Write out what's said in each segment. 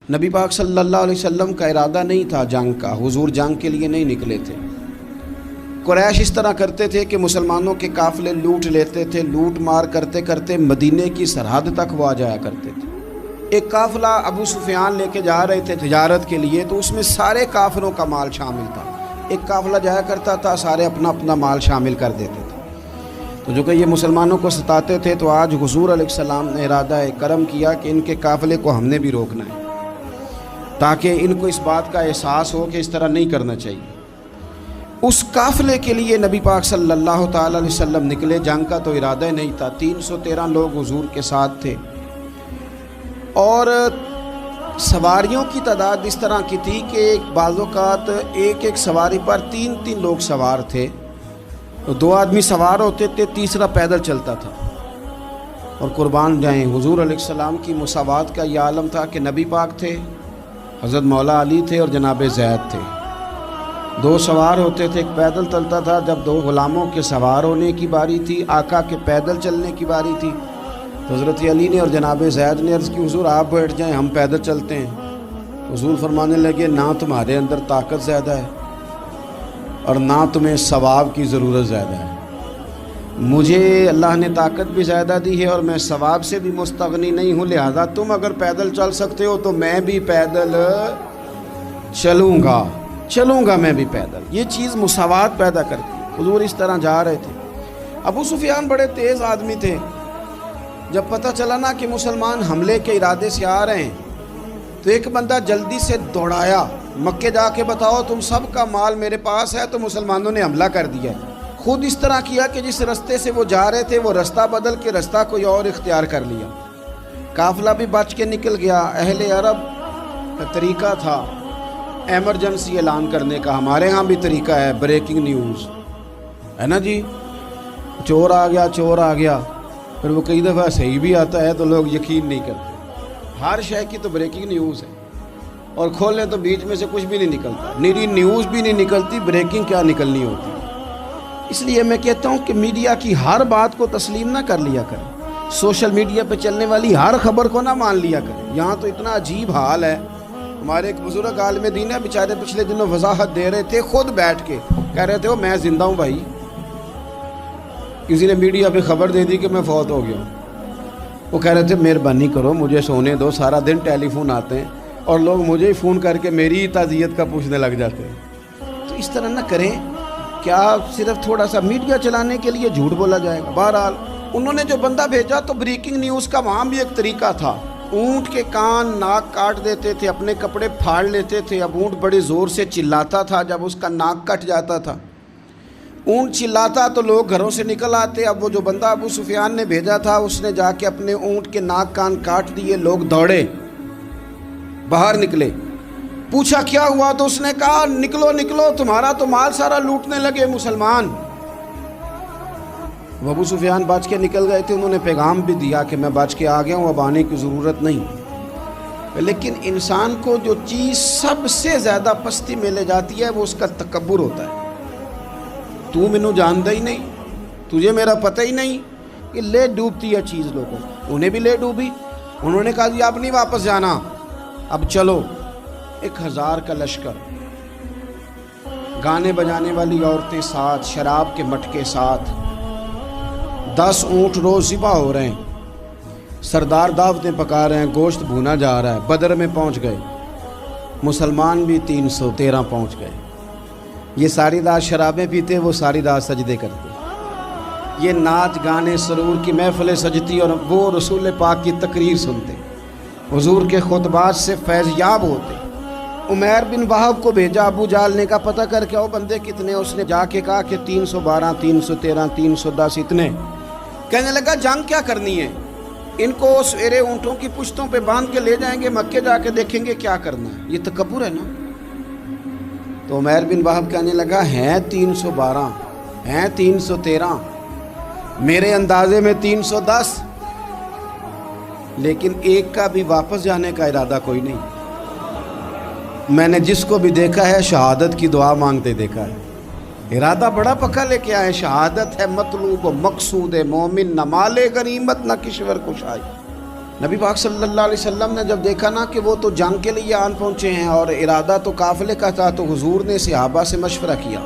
نبی پاک صلی اللہ علیہ وسلم کا ارادہ نہیں تھا جنگ کا، حضور جنگ کے لیے نہیں نکلے تھے۔ قریش اس طرح کرتے تھے کہ مسلمانوں کے قافلے لوٹ لیتے تھے، لوٹ مار کرتے کرتے مدینے کی سرحد تک وہ آ جایا کرتے تھے۔ ایک قافلہ ابو سفیان لے کے جا رہے تھے تجارت کے لیے، تو اس میں سارے کافروں کا مال شامل تھا۔ ایک قافلہ جایا کرتا تھا، سارے اپنا اپنا مال شامل کر دیتے تھے۔ تو جو کہ یہ مسلمانوں کو ستاتے تھے، تو آج حضور علیہ السلام نے ارادہ کرم کیا کہ ان کے قافلے کو ہم نے بھی روکنا ہے، تاکہ ان کو اس بات کا احساس ہو کہ اس طرح نہیں کرنا چاہیے۔ اس قافلے کے لیے نبی پاک صلی اللہ تعالی علیہ وسلم نکلے، جنگ کا تو ارادہ ہی نہیں تھا۔ 313 لوگ حضور کے ساتھ تھے، اور سواریوں کی تعداد اس طرح کی تھی کہ بعض اوقات ایک سواری پر 3 لوگ سوار تھے، 2 آدمی سوار ہوتے تھے، تیسرا پیدل چلتا تھا۔ اور قربان جائیں، حضور علیہ السلام کی مساوات کا یہ عالم تھا کہ نبی پاک تھے، حضرت مولا علی تھے اور جناب زید تھے۔ 2 سوار ہوتے تھے، ایک پیدل چلتا تھا۔ جب 2 غلاموں کے سوار ہونے کی باری تھی، آقا کے پیدل چلنے کی باری تھی، تو حضرت علی نے اور جناب زید نے عرض کی حضور آپ بیٹھ جائیں، ہم پیدل چلتے ہیں۔ حضور فرمانے لگے نہ تمہارے اندر طاقت زیادہ ہے اور نہ تمہیں ثواب کی ضرورت زیادہ ہے، مجھے اللہ نے طاقت بھی زیادہ دی ہے اور میں ثواب سے بھی مستغنی نہیں ہوں، لہذا تم اگر پیدل چل سکتے ہو تو میں بھی پیدل چلوں گا میں بھی پیدل۔ یہ چیز مساوات پیدا کرتی۔ حضور اس طرح جا رہے تھے۔ ابو سفیان بڑے تیز آدمی تھے، جب پتہ چلا نا کہ مسلمان حملے کے ارادے سے آ رہے ہیں، تو ایک بندہ جلدی سے دوڑایا، مکے جا کے بتاؤ تم سب کا مال میرے پاس ہے۔ تو مسلمانوں نے حملہ کر دیا۔ خود اس طرح کیا کہ جس رستے سے وہ جا رہے تھے وہ رستہ بدل کے رستہ کوئی اور اختیار کر لیا۔ قافلہ بھی بچ کے نکل گیا۔ اہل عرب کا طریقہ تھا ایمرجنسی اعلان کرنے کا، ہمارے ہاں بھی طریقہ ہے، بریکنگ نیوز ہے نا جی، چور آ گیا، پھر وہ کئی دفعہ صحیح بھی آتا ہے تو لوگ یقین نہیں کرتے۔ ہر شے کی تو بریکنگ نیوز ہے، اور کھولیں تو بیچ میں سے کچھ بھی نہیں نکلتا، نیری نیوز بھی نہیں نکلتی، بریکنگ کیا نکلنی ہوتی۔ اس لیے میں کہتا ہوں کہ میڈیا کی ہر بات کو تسلیم نہ کر لیا کریں، سوشل میڈیا پہ چلنے والی ہر خبر کو نہ مان لیا کریں۔ یہاں تو اتنا عجیب حال ہے، ہمارے ایک بزرگ عالم دین ہے، بیچارے پچھلے دنوں وضاحت دے رہے تھے، خود بیٹھ کے کہہ رہے تھے وہ میں زندہ ہوں بھائی، کسی نے میڈیا پہ خبر دے دی کہ میں فوت ہو گیا ہوں۔ وہ کہہ رہے تھے مہربانی کرو مجھے سونے دو، سارا دن ٹیلی فون آتے ہیں اور لوگ مجھے ہی فون کر کے میری ہی تعزیت کا پوچھنے لگ جاتے ہیں۔ تو اس طرح نہ کریں، کیا صرف تھوڑا سا میڈیا چلانے کے لیے جھوٹ بولا جائے گا؟ بہرحال انہوں نے جو بندہ بھیجا تو بریکنگ نیوز کا وہاں بھی ایک طریقہ تھا، اونٹ کے کان ناک کاٹ دیتے تھے، اپنے کپڑے پھاڑ لیتے تھے۔ اب اونٹ بڑے زور سے چلاتا تھا، جب اس کا ناک کٹ جاتا تھا، اونٹ چلاتا تو لوگ گھروں سے نکل آتے۔ اب وہ جو بندہ ابو سفیان نے بھیجا تھا، اس نے جا کے اپنے اونٹ کے ناک کان کاٹ دیے، لوگ دوڑے باہر نکلے، پوچھا کیا ہوا، تو اس نے کہا نکلو تمہارا تو مال سارا لوٹنے لگے مسلمان۔ وہ ابو سفیان بچ کے نکل گئے تھے، انہوں نے پیغام بھی دیا کہ میں بچ کے آ گیا ہوں، اب آنے کی ضرورت نہیں۔ لیکن انسان کو جو چیز سب سے زیادہ پستی میں لے جاتی ہے وہ اس کا تکبر ہوتا ہے۔ تو مینوں جاندا ہی نہیں، تجھے میرا پتہ ہی نہیں، کہ لے ڈوبتی ہے چیز لوگوں۔ انہیں بھی لے ڈوبی، انہوں نے کہا جی اب نہیں واپس جانا، اب چلو۔ 1000 کا لشکر، گانے بجانے والی عورتیں ساتھ، شراب کے مٹکے ساتھ، 10 اونٹ روز ذبح ہو رہے ہیں، سردار دعوتیں پکا رہے ہیں، گوشت بھونا جا رہا ہے۔ بدر میں پہنچ گئے، مسلمان بھی 313 پہنچ گئے۔ یہ ساری رات شرابیں پیتے، وہ ساری رات سجدے کرتے، یہ ناچ گانے سرور کی محفلیں سجتی اور وہ رسول پاک کی تقریر سنتے، حضور کے خطبات سے فیض یاب ہوتے۔ عمیر بن وہب کو بھیجا ابو جہل نے کہا پتہ کر کے آؤ بندے کتنے، اس نے جا کے کہا کہ 312 313 310 اتنے۔ کہنے لگا جنگ کیا کرنی ہے، ان کو سویرے اونٹوں کی پشتوں پہ باندھ کے لے جائیں گے، مکے جا کے دیکھیں گے کیا کرنا ہے۔ یہ تکبر ہے نا۔ تو عمیر بن وہب کہنے لگا ہیں 312 ہیں 313، میرے اندازے میں 310، لیکن ایک کا بھی واپس جانے کا ارادہ کوئی نہیں۔ میں نے جس کو بھی دیکھا ہے شہادت کی دعا مانگتے دیکھا ہے، ارادہ بڑا پکا لے کے آئے، شہادت ہے مطلوب و مقصود مومن، نہ مال غنیمت نہ کشور کشائی۔ نبی پاک صلی اللہ علیہ وسلم نے جب دیکھا نا کہ وہ تو جنگ کے لیے آن پہنچے ہیں اور ارادہ تو قافلے کا تھا، تو حضور نے صحابہ سے مشورہ کیا۔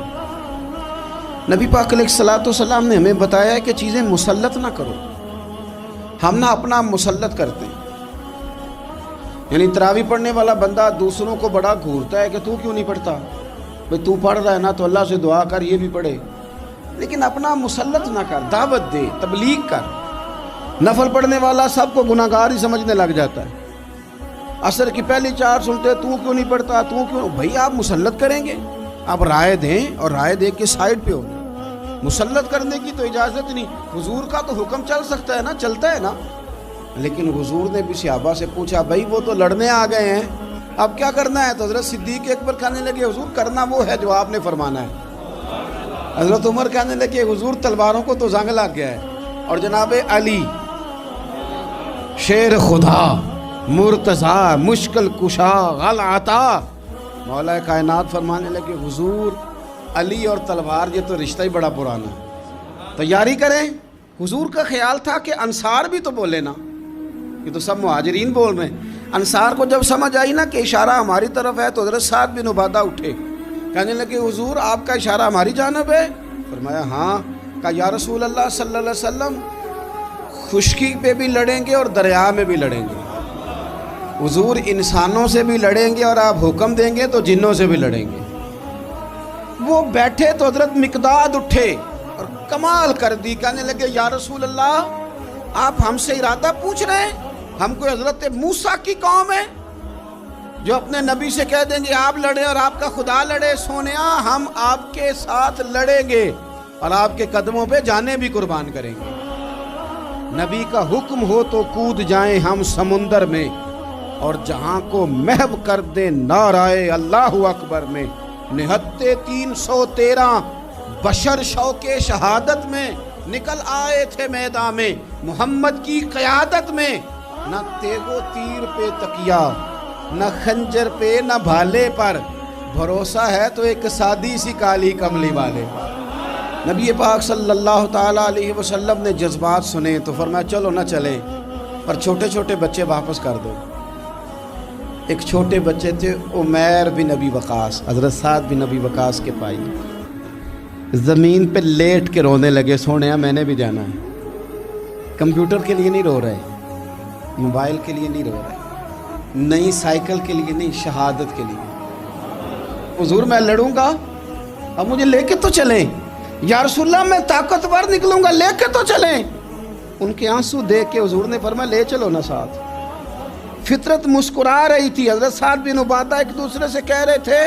نبی پاک علیہ الصلوۃ والسلام نے ہمیں بتایا ہے کہ چیزیں مسلط نہ کرو، ہم نہ اپنا مسلط کرتے ہیں۔ یعنی تراویح پڑھنے والا بندہ دوسروں کو بڑا گھورتا ہے کہ تو کیوں نہیں پڑھتا، بھئی تو پڑھ رہا ہے نا تو اللہ سے دعا کر یہ بھی پڑھے، لیکن اپنا مسلط نہ کر، دعوت دے، تبلیغ کر۔ نفل پڑھنے والا سب کو گناہگار ہی سمجھنے لگ جاتا ہے، عصر کی پہلی 4 سنتے تو کیوں نہیں پڑھتا، تو کیوں؟ بھئی آپ مسلط کریں گے، آپ رائے دیں، اور رائے دے کے سائیڈ پہ ہو۔ مسلط کرنے کی تو اجازت نہیں، حضور کا تو حکم چل سکتا ہے نا، چلتا ہے نا، لیکن حضور نے بھی صحابہ سے پوچھا بھائی وہ تو لڑنے آ گئے ہیں، اب کیا کرنا ہے؟ تو حضرت صدیق اکبر کہنے لگے حضور کرنا وہ ہے جو آپ نے فرمانا ہے۔ حضرت عمر کہنے لگے حضور تلواروں کو تو زنگ لگ گیا ہے۔ اور جناب علی شیر خدا مرتضیٰ مشکل کشا غل عطا، مولا کائنات فرمانے لگے حضور علی اور تلوار یہ تو رشتہ ہی بڑا پرانا ہے، تیاری کریں۔ حضور کا خیال تھا کہ انصار بھی تو بولے نا، یہ تو سب مہاجرین بول رہے ہیں۔ انصار کو جب سمجھ آئی نا کہ اشارہ ہماری طرف ہے تو حضرت سعد بن عبادہ اٹھے، کہنے لگے حضور آپ کا اشارہ ہماری جانب ہے؟ فرمایا ہاں۔ کہا یا رسول اللہ صلی اللہ علیہ وسلم خشکی پہ بھی لڑیں گے اور دریا میں بھی لڑیں گے، حضور انسانوں سے بھی لڑیں گے اور آپ حکم دیں گے تو جنوں سے بھی لڑیں گے۔ وہ بیٹھے تو حضرت مقداد اٹھے اور کمال کر دی، کہنے لگے یا رسول اللہ آپ ہم سے ارادہ پوچھ رہے ہیں؟ ہم کوئی حضرت موسیٰ کی قوم ہے جو اپنے نبی سے کہہ دیں گے آپ لڑیں اور آپ کا خدا لڑے؟ سونیا ہم آپ کے ساتھ لڑیں گے اور آپ کے قدموں پہ جانیں بھی قربان کریں گے۔ نبی کا حکم ہو تو کود جائیں ہم سمندر میں اور جہاں کو محو کر دیں نعرہ اللہ اکبر میں۔ نہتے 313 بشر شوق شہادت میں نکل آئے تھے میدان میں، محمد کی قیادت میں نہ تیغ و تیر پہ تکیہ، نہ خنجر پہ نہ بھالے پر، بھروسہ ہے تو ایک سادی سی کالی کملی والے۔ نبی پاک صلی اللہ تعالیٰ علیہ وسلم نے جذبات سنے تو فرمایا چلو نہ چلیں، پر چھوٹے چھوٹے بچے واپس کر دو۔ ایک چھوٹے بچے تھے عمیر بن ابی وقاص، حضرت سعد بن ابی وقاص کے بھائی، زمین پہ لیٹ کے رونے لگے، سونے میں نے بھی جانا ہے۔ کمپیوٹر کے لیے نہیں رو رہے، موبائل کے لیے نہیں رو رہے، نئی سائیکل کے لیے نہیں، شہادت کے لیے۔ حضور میں لڑوں گا، اب مجھے لے کے تو چلیں۔ یا رسول اللہ میں طاقتور نکلوں گا، لے کے تو چلیں۔ ان کے آنسو دیکھ کے حضور نے فرمایا لے چلو نا ساتھ۔ فطرت مسکرا رہی تھی۔ حضرت سعد بن عبادہ ایک دوسرے سے کہہ رہے تھے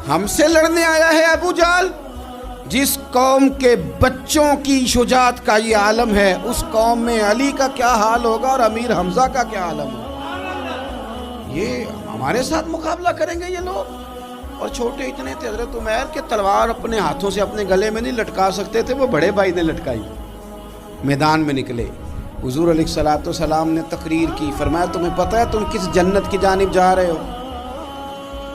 ہم سے لڑنے آیا ہے ابو جہل، جس قوم کے بچوں کی شجاعت کا یہ عالم ہے، اس قوم میں علی کا کیا حال ہوگا اور امیر حمزہ کا کیا عالم ہوگا۔ یہ ہمارے ساتھ مقابلہ کریں گے یہ لوگ؟ اور چھوٹے اتنے تھے حضرت عمیر کے تلوار اپنے ہاتھوں سے اپنے گلے میں نہیں لٹکا سکتے تھے، وہ بڑے بھائی نے لٹکائی۔ میدان میں نکلے، حضور علیہ الصلوۃ والسلام نے تقریر کی، فرمایا تمہیں پتہ ہے تم کس جنت کی جانب جا رہے ہو؟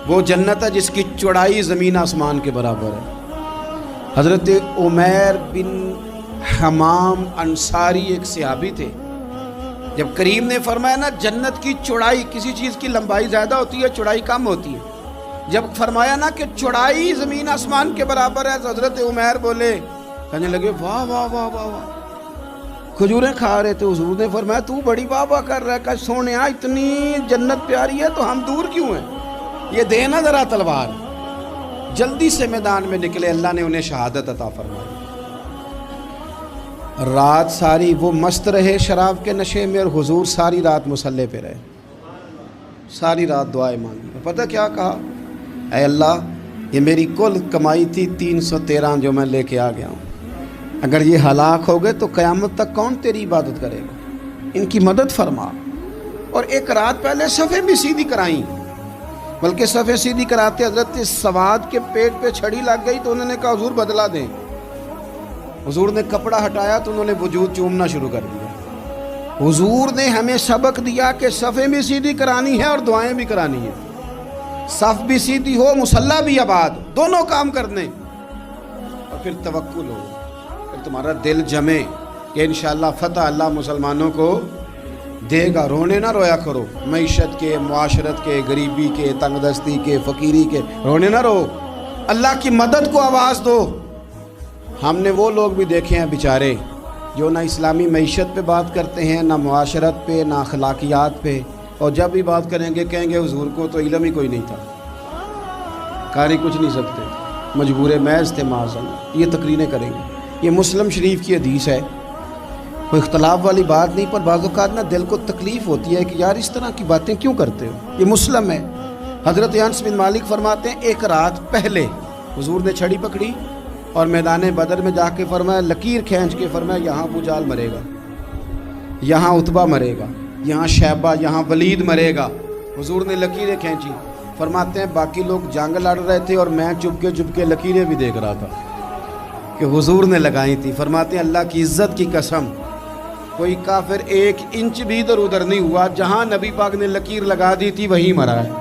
وہ جنت ہے جس کی چوڑائی زمین آسمان کے برابر ہے۔ حضرت عمیر بن حمام انصاری ایک صحابی تھے، جب کریم نے فرمایا نا جنت کی چوڑائی، کسی چیز کی لمبائی زیادہ ہوتی ہے چوڑائی کم ہوتی ہے، جب فرمایا نا کہ چوڑائی زمین آسمان کے برابر ہے تو حضرت عمیر بولے، کہنے لگے واہ واہ واہ واہ واہ۔ کھجوریں کھا رہے تھے، حضور نے فرمایا تو بڑی واہ واہ کر رہا ہے، کہ سونیا اتنی جنت پیاری ہے تو ہم دور کیوں ہیں، یہ دینا ذرا تلوار۔ جلدی سے میدان میں نکلے، اللہ نے انہیں شہادت عطا فرمائی۔ رات ساری وہ مست رہے شراب کے نشے میں، اور حضور ساری رات مصلی پہ رہے، ساری رات دعائیں مانگی۔ پتہ کیا کہا؟ اے اللہ یہ میری کل کمائی تھی 313 جو میں لے کے آ گیا ہوں، اگر یہ ہلاک ہو گئے تو قیامت تک کون تیری عبادت کرے گا، ان کی مدد فرما۔ اور ایک رات پہلے صفیں بھی سیدھی کرائیں، بلکہ صفیں سیدھی کراتے حضرت سواد کے پیٹ پہ چھڑی لگ گئی تو انہوں نے کہا حضور بدلا دیں۔ حضور نے کپڑا ہٹایا تو انہوں نے وجود چومنا شروع کر دیا۔ حضور نے ہمیں سبق دیا کہ صفیں بھی سیدھی کرانی ہے اور دعائیں بھی کرانی ہیں، صف بھی سیدھی ہو، مصلی بھی آباد، دونوں کام کرنے، اور پھر توکل ہو، پھر تمہارا دل جمے کہ انشاءاللہ فتح اللہ مسلمانوں کو دے گا، رونے نہ رویا کرو، معیشت کے، معاشرت کے، غریبی کے، تنگ دستی کے، فقیری کے رونے نہ رو، اللہ کی مدد کو آواز دو۔ ہم نے وہ لوگ بھی دیکھے ہیں بیچارے جو نہ اسلامی معیشت پہ بات کرتے ہیں، نہ معاشرت پہ، نہ اخلاقیات پہ، اور جب بھی بات کریں گے کہیں گے حضور کو تو علم ہی کوئی نہیں تھا، قاری کچھ نہیں سکتے، مجبور محض تھے معاذ اللہ، یہ تقریریں کریں گے۔ یہ مسلم شریف کی حدیث ہے، کوئی اختلاف والی بات نہیں، پر بعض اوقات نا دل کو تکلیف ہوتی ہے کہ یار اس طرح کی باتیں کیوں کرتے ہو۔ یہ مسلم ہے۔ حضرت انس بن مالک فرماتے ہیں ایک رات پہلے حضور نے چھڑی پکڑی اور میدان بدر میں جا کے فرمایا، لکیر کھینچ کے فرمایا یہاں ابو جہل مرے گا، یہاں عتبہ مرے گا، یہاں شیبہ، یہاں ولید مرے گا۔ حضور نے لکیریں کھینچی، فرماتے ہیں باقی لوگ جنگ لڑ رہے تھے اور میں چپ کے لکیریں بھی دیکھ رہا تھا کہ حضور نے لگائی تھی۔ فرماتے ہیں اللہ کی عزت کی قسم کوئی کافر ایک انچ بھی ادھر ادھر نہیں ہوا، جہاں نبی پاک نے لکیر لگا دی تھی وہیں مرا ہے۔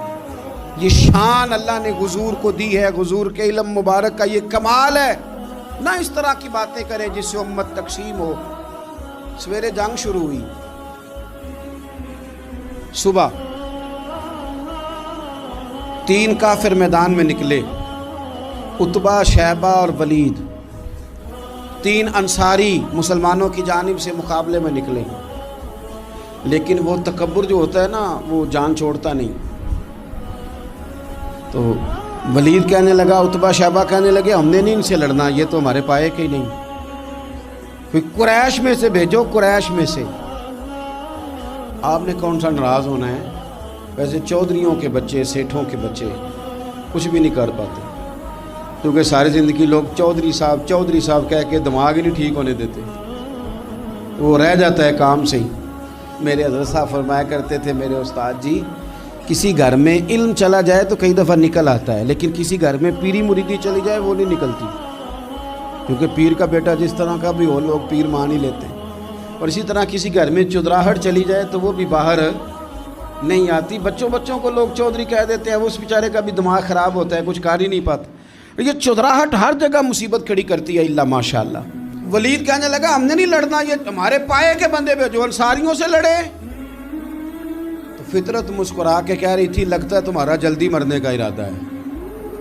یہ شان اللہ نے حضور کو دی ہے، حضور کے علم مبارک کا یہ کمال ہے۔ نہ اس طرح کی باتیں کریں جس سے امت تقسیم ہو۔ سویرے جنگ شروع ہوئی، صبح 3 کافر میدان میں نکلے، عتبہ، شیبہ اور ولید، 3 انصاری مسلمانوں کی جانب سے مقابلے میں نکلے، لیکن وہ تکبر جو ہوتا ہے نا وہ جان چھوڑتا نہیں۔ تو ولید کہنے لگا، عتبہ شیبہ کہنے لگے ہم نے نہیں ان سے لڑنا، یہ تو ہمارے پائے کے ہی نہیں، کوئی قریش میں سے بھیجو، قریش میں سے۔ آپ نے کون سا ناراض ہونا ہے، ویسے چودھریوں کے بچے، سیٹھوں کے بچے کچھ بھی نہیں کر پاتے، کیونکہ ساری زندگی لوگ چودھری صاحب کہہ کے دماغ ہی نہیں ٹھیک ہونے دیتے، وہ رہ جاتا ہے کام سے ہی۔ میرے حضرت صاحب فرمایا کرتے تھے، میرے استاد جی، کسی گھر میں علم چلا جائے تو کئی دفعہ نکل آتا ہے، لیکن کسی گھر میں پیری مریدی چلی جائے وہ نہیں نکلتی، کیونکہ پیر کا بیٹا جس طرح کا بھی ہو لوگ پیر مان ہی لیتے ہیں۔ اور اسی طرح کسی گھر میں چودراہٹ چلی جائے تو وہ بھی باہر نہیں آتی۔ بچوں کو لوگ چودھری کہہ دیتے ہیں، وہ اس بیچارے کا بھی دماغ خراب ہوتا ہے، کچھ کر ہی نہیں پاتا۔ یہ چودراہٹ ہر جگہ مصیبت کھڑی کرتی ہے، اللہ ماشاء اللہ۔ ولید کہنے لگا ہم نے نہیں لڑنا، یہ ہمارے پائے کے بندے پہ جو انصاریوں سے لڑے۔ تو فطرت مسکرا کے کہہ رہی تھی لگتا ہے تمہارا جلدی مرنے کا ارادہ ہے،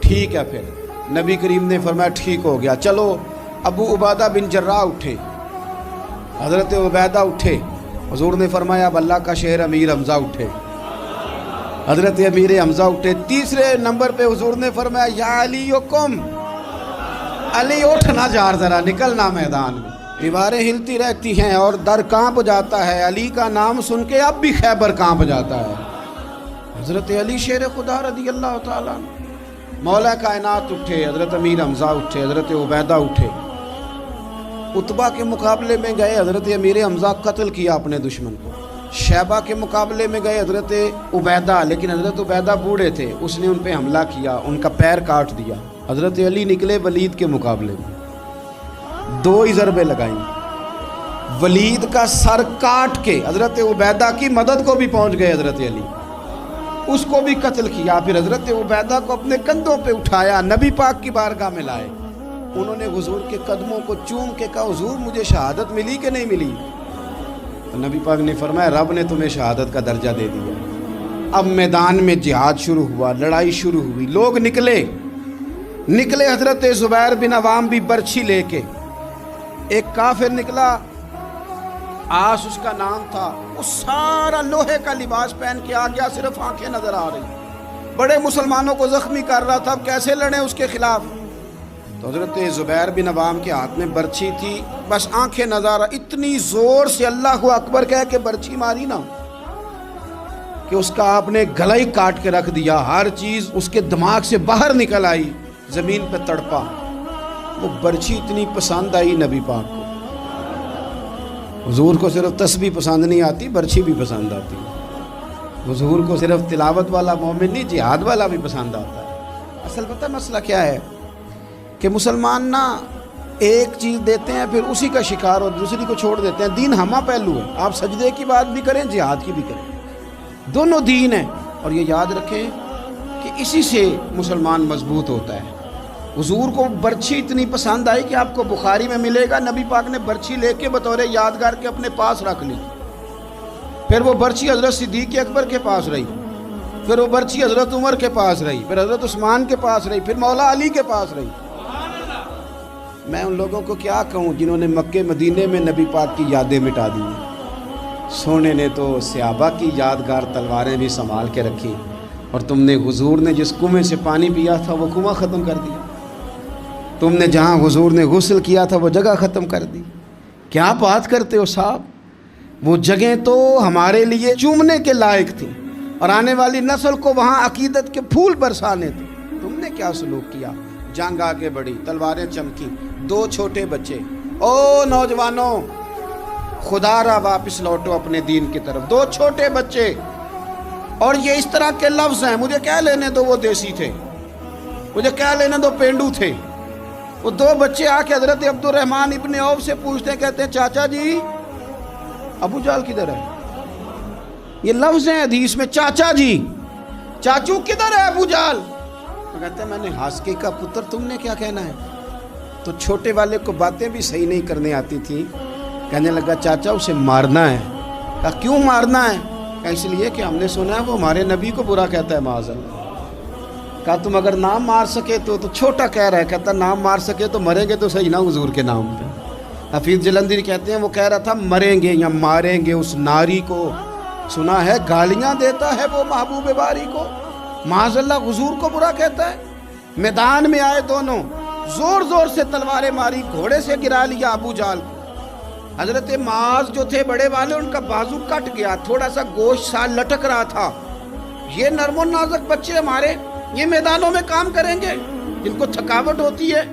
ٹھیک ہے۔ پھر نبی کریم نے فرمایا ٹھیک ہو گیا، چلو۔ ابو عبیدہ بن جراح اٹھے، حضرت عبیدہ اٹھے، حضور نے فرمایا اب اللہ کا شہر امیر حمزہ اٹھے، حضرت امیر حمزہ اٹھے۔ تیسرے نمبر پہ حضور نے فرمایا یا علی کم، علی اٹھنا جار ذرا نکلنا میدان میں۔ دیواریں ہلتی رہتی ہیں اور در کانپ جاتا ہے، علی کا نام سن کے اب بھی خیبر کانپ جاتا ہے۔ حضرت علی شیر خدا رضی اللہ تعالیٰ مولا کائنات اٹھے، حضرت امیر حمزہ اٹھے، حضرت عبیدہ اٹھے، عتبہ کے مقابلے میں گئے، حضرت امیر حمزہ قتل کیا اپنے دشمن کو۔ شیبہ کے مقابلے میں گئے حضرت عبیدہ، لیکن حضرت عبیدہ بوڑھے تھے، اس نے ان پہ حملہ کیا، ان کا پیر کاٹ دیا۔ حضرت علی نکلے ولید کے مقابلے میں، 2 ہی ضربیں لگائیں، ولید کا سر کاٹ کے حضرت عبیدہ کی مدد کو بھی پہنچ گئے حضرت علی، اس کو بھی قتل کیا۔ پھر حضرت عبیدہ کو اپنے کندھوں پہ اٹھایا، نبی پاک کی بارگاہ میں لائے، انہوں نے حضور کے قدموں کو چوم کے کہا حضور مجھے شہادت ملی کہ نہیں ملی؟ تو نبی پاک نے فرمایا رب نے تمہیں شہادت کا درجہ دے دیا۔ اب میدان میں جہاد شروع ہوا، لڑائی شروع ہوئی، لوگ نکلے۔ حضرت زبیر بن عوام بھی برچھی لے کے، ایک کافر نکلا، آس اس کا نام تھا، وہ سارا لوہے کا لباس پہن کے آ گیا، صرف آنکھیں نظر آ رہی، بڑے مسلمانوں کو زخمی کر رہا تھا، اب کیسے لڑیں اس کے خلاف؟ تو حضرت زبیر بن عوام کے ہاتھ میں برچھی تھی، بس آنکھیں نظر، اتنی زور سے اللہ اکبر کہہ کے برچھی ماری نا کہ اس کا آپ نے گلا ہی کاٹ کے رکھ دیا، ہر چیز اس کے دماغ سے باہر نکل آئی، زمین پہ تڑپا۔ وہ برچھی اتنی پسند آئی نبی پاک کو، حضور کو صرف تسبیح پسند نہیں آتی، برچھی بھی پسند آتی، حضور کو صرف تلاوت والا مومن نہیں، جہاد والا بھی پسند آتا ہے۔ اصل پتہ مسئلہ کیا ہے کہ مسلمان نا ایک چیز دیتے ہیں پھر اسی کا شکار اور دوسری کو چھوڑ دیتے ہیں۔ دین ہمہ پہلو ہے، آپ سجدے کی بات بھی کریں، جہاد کی بھی کریں، دونوں دین ہیں۔ اور یہ یاد رکھیں کہ اسی سے مسلمان مضبوط ہوتا ہے۔ حضور کو برچھی اتنی پسند آئی کہ آپ کو بخاری میں ملے گا، نبی پاک نے برچھی لے کے بطور یادگار کے اپنے پاس رکھ لی، پھر وہ برچی حضرت صدیق اکبر کے پاس رہی، پھر وہ برچی حضرت عمر کے پاس رہی، پھر حضرت عثمان کے پاس رہی، پھر مولا علی کے پاس رہی۔ میں ان لوگوں کو کیا کہوں جنہوں نے مکے مدینے میں نبی پاک کی یادیں مٹا دی ہیں۔ سونے نے تو صحابہ کی یادگار تلواریں بھی سنبھال کے رکھی، اور تم نے حضور نے جس کنویں سے پانی پیا تھا وہ کنواں ختم کر دیا، تم نے جہاں حضور نے غسل کیا تھا وہ جگہ ختم کر دی۔ کیا بات کرتے ہو صاحب، وہ جگہیں تو ہمارے لیے چومنے کے لائق تھیں اور آنے والی نسل کو وہاں عقیدت کے پھول برسانے تھے۔ تم نے کیا سلوک کیا؟ جنگ آگے بڑھی، تلواریں چمکی، 2 چھوٹے بچے۔ او نوجوانوں، خدا را واپس لوٹو اپنے دین کی طرف۔ 2 چھوٹے بچے، اور یہ اس طرح کے لفظ ہیں، مجھے کیا لینے دو وہ دیسی تھے، مجھے کیا لینے دو پینڈو تھے۔ وہ 2 بچے آ کے حضرت عبد الرحمن ابن عوف سے پوچھتے ہیں، کہتے ہیں چاچا جی ابو جہل کدھر ہے؟ یہ لفظ ہیں حدیث میں، چاچا جی، چاچو کدھر ہے ابو جہل؟ تو کہتے ہیں میں نے ہاسکی کا پتر، تم نے کیا کہنا ہے؟ تو چھوٹے والے کو باتیں بھی صحیح نہیں کرنے آتی تھی، کہنے لگا چاچا اسے مارنا ہے۔ کہا کیوں مارنا ہے؟ کہا اس لیے کہ ہم نے سنا ہے وہ ہمارے نبی کو برا کہتا ہے معاذ اللہ۔ کہا تم اگر نام مار سکے تو چھوٹا کہہ رہا ہے، کہتا نام مار سکے تو مریں گے تو صحیح نا حضور کے نام پہ۔ حفیظ جلندری کہتے ہیں وہ کہہ رہا تھا مریں گے یا ماریں گے اس ناری کو، سنا ہے گالیاں دیتا ہے وہ محبوب باری کو، معاذ اللہ حضور کو برا کہتا ہے۔ میدان میں آئے دونوں، زور زور سے تلواریں ماری، گھوڑے سے گرا لیا ابو جہل کو۔ حضرت معاذ جو تھے بڑے والے، ان کا بازو کٹ گیا، تھوڑا سا گوشت سا لٹک رہا تھا۔ یہ نرم و نازک بچے ہمارے، یہ میدانوں میں کام کریں گے؟ جن کو تھکاوٹ ہوتی ہے،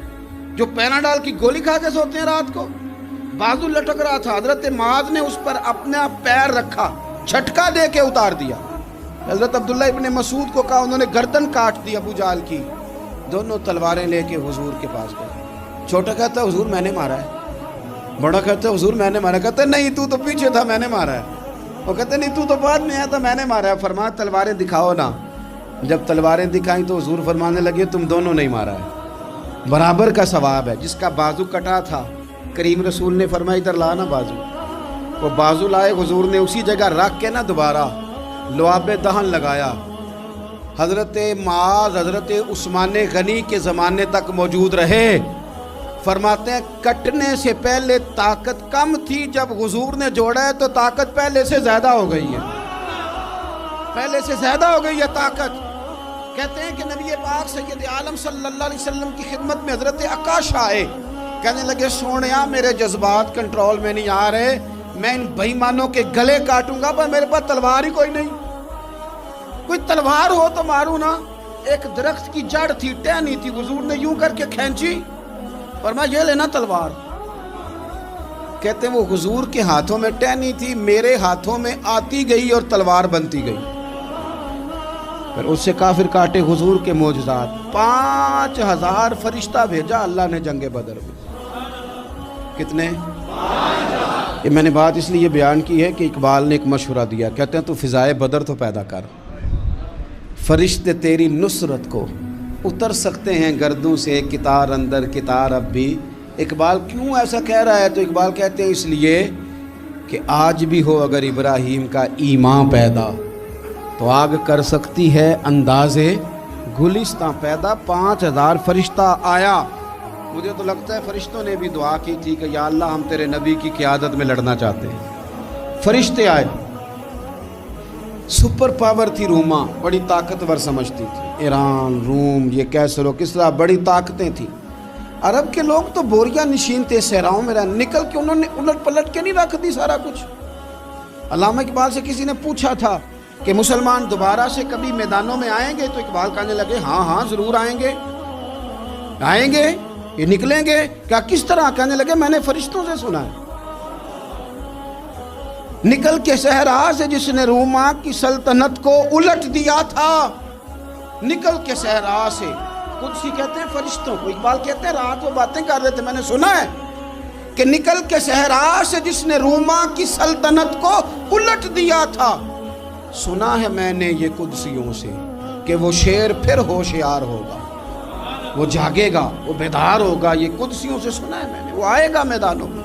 جو پیناڈال کی گولی کھا کے سوتے ہیں رات کو، بازو لٹک رہا تھا۔ حضرت معاذ نے اس پر اپنا پیر رکھا، جھٹکا دے کے اتار دیا۔ حضرت عبداللہ ابن مسعود کو کہا، انہوں نے گردن کاٹ دی ابو جہل کی۔ دونوں تلواریں لے کے حضور کے پاس گئے۔ چھوٹا کہتا ہے حضور میں نے مارا ہے، بڑا کہتا ہے حضور میں نے مارا ہے۔ کہتا ہے نہیں تو پیچھے تھا، میں نے مارا ہے۔ وہ کہتے نہیں تو بعد میں آیا تھا، میں نے مارا ہے۔ فرمایا تلواریں دکھاؤ نا۔ جب تلواریں دکھائیں تو حضور فرمانے لگے تم دونوں نہیں مارا ہے، برابر کا ثواب ہے۔ جس کا بازو کٹا تھا کریم رسول نے فرمایا ادھر لانا بازو، وہ بازو لائے، حضور نے اسی جگہ رکھ کے نا دوبارہ لعاب دہن لگایا۔ حضرت معاذ حضرت عثمان غنی کے زمانے تک موجود رہے۔ فرماتے ہیں کٹنے سے پہلے طاقت کم تھی، جب حضور نے جوڑا ہے تو طاقت پہلے سے زیادہ ہو گئی ہے، پہلے سے زیادہ ہو گئی ہے طاقت۔ کہتے ہیں کہ نبی پاک سید عالم صلی اللہ علیہ وسلم کی خدمت میں حضرت عکاشہ آئے، کہنے لگے سونیا میرے جذبات کنٹرول میں نہیں آ رہے، میں ان بے ایمانوں کے گلے کاٹوں گا، پر میرے پاس تلوار ہی کوئی نہیں، کوئی تلوار ہو تو ماروں نا۔ ایک درخت کی جڑ تھی، ٹہنی تھی، حضور نے یوں کر کے کھینچی، فرمایا یہ لینا تلوار۔ کہتے ہیں وہ حضور کے ہاتھوں میں ٹہنی تھی، میرے ہاتھوں میں آتی گئی اور تلوار بنتی گئی۔ پھر اس سے کافر کاٹے حضور کے معجزات۔ 5000 فرشتہ بھیجا اللہ نے جنگ بدر میں۔ کتنے؟ یہ میں نے بات اس لیے بیان کی ہے کہ اقبال نے ایک مشورہ دیا، کہتے ہیں تو فضائے بدر تو پیدا کر، فرشتے تیری نصرت کو اتر سکتے ہیں گردوں سے، کتار اندر کتار اب بھی۔ اقبال کیوں ایسا کہہ رہا ہے؟ تو اقبال کہتے ہیں اس لیے کہ آج بھی ہو اگر ابراہیم کا ایمان پیدا تو آگ کر سکتی ہے انداز گلستاں پیدا۔ 5000 فرشتہ آیا۔ مجھے تو لگتا ہے فرشتوں نے بھی دعا کی تھی کہ یا اللہ ہم تیرے نبی کی قیادت میں لڑنا چاہتے ہیں۔ فرشتے آئے، سپر پاور تھی روما، بڑی طاقتور سمجھتی تھی، ایران، روم، یہ کیسر و کسرا، بڑی طاقتیں تھیں۔ عرب کے لوگ تو بوریا نشین تھے، صحراؤں میں نکل کے انہوں نے الٹ پلٹ کے نہیں رکھ دی سارا کچھ۔ علامہ اقبال سے کسی نے پوچھا تھا کہ مسلمان دوبارہ سے کبھی میدانوں میں آئیں گے؟ تو اقبال کہنے لگے ہاں ہاں ضرور آئیں گے، آئیں گے، یہ نکلیں گے۔ کیا کس طرح؟ کہنے لگے میں نے فرشتوں سے سنا ہے، نکل کے صحرا سے جس نے روما کی سلطنت کو الٹ دیا تھا، نکل کے صحرا سے۔ قدسی کہتے ہیں فرشتوں کو، اقبال کہتے ہیں رات وہ باتیں کر رہے تھے، میں نے سنا ہے کہ نکل کے صحرا سے جس نے روما کی سلطنت کو الٹ دیا تھا، سنا ہے میں نے یہ قدسیوں سے کہ وہ شیر پھر ہوشیار ہوگا، وہ جاگے گا، وہ بیدار ہوگا۔ یہ قدسیوں سے سنا ہے میں نے، وہ آئے گا میدانوں میں۔